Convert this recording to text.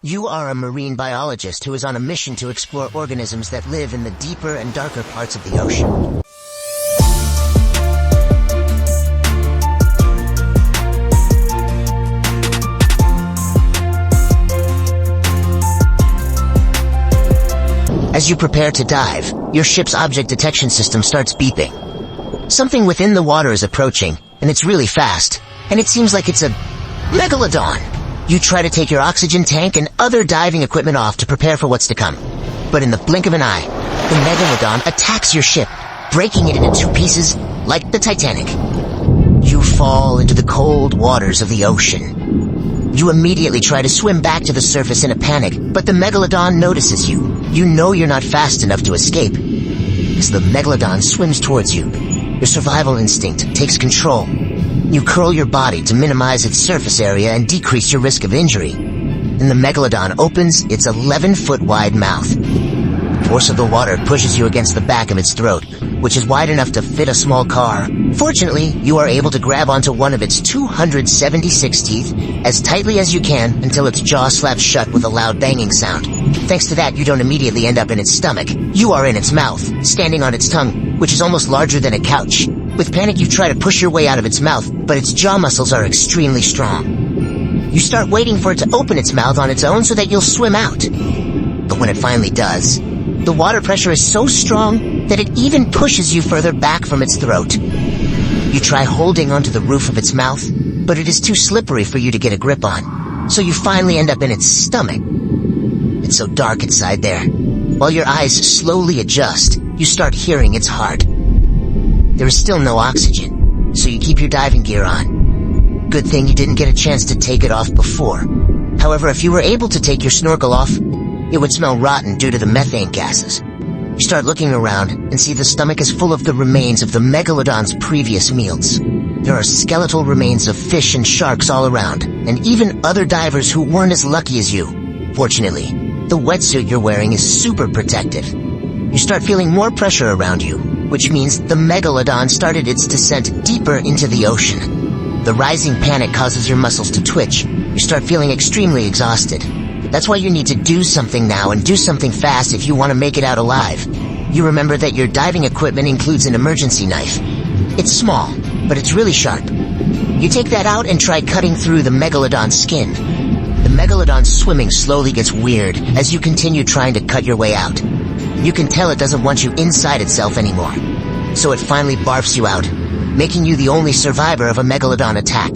You are a marine biologist who is on a mission to explore organisms that live in the deeper and darker parts of the ocean. As you prepare to dive, your ship's object detection system starts beeping. Something within the water is approaching, and it's really fast, and it seems like it's a Megalodon. You try to take your oxygen tank and other diving equipment off to prepare for what's to come. But in the blink of an eye, the Megalodon attacks your ship, breaking it into two pieces like the Titanic. You fall into the cold waters of the ocean. You immediately try to swim back to the surface in a panic, but the Megalodon notices you. You know you're not fast enough to escape. As the Megalodon swims towards you, your survival instinct takes control. You curl your body to minimize its surface area and decrease your risk of injury. And the Megalodon opens its 11-foot wide mouth. The force of the water pushes you against the back of its throat, which is wide enough to fit a small car. Fortunately, you are able to grab onto one of its 276 teeth as tightly as you can until its jaw slaps shut with a loud banging sound. Thanks to that, you don't immediately end up in its stomach. You are in its mouth, standing on its tongue, which is almost larger than a couch. With panic, you try to push your way out of its mouth, but its jaw muscles are extremely strong. You start waiting for it to open its mouth on its own so that you'll swim out. But when it finally does, the water pressure is so strong that it even pushes you further back from its throat. You try holding onto the roof of its mouth, but it is too slippery for you to get a grip on. So you finally end up in its stomach. It's so dark inside there. While your eyes slowly adjust, you start hearing its heart. There is still no oxygen, so you keep your diving gear on. Good thing you didn't get a chance to take it off before. However, if you were able to take your snorkel off, it would smell rotten due to the methane gases. You start looking around and see the stomach is full of the remains of the Megalodon's previous meals. There are skeletal remains of fish and sharks all around, and even other divers who weren't as lucky as you. Fortunately, the wetsuit you're wearing is super protective. You start feeling more pressure around you, which means the Megalodon started its descent deeper into the ocean. The rising panic causes your muscles to twitch. You start feeling extremely exhausted. That's why you need to do something now, and do something fast if you want to make it out alive. You remember that your diving equipment includes an emergency knife. It's small, but it's really sharp. You take that out and try cutting through the Megalodon's skin. The Megalodon's swimming slowly gets weird as you continue trying to cut your way out. You can tell it doesn't want you inside itself anymore. So it finally barfs you out, making you the only survivor of a Megalodon attack.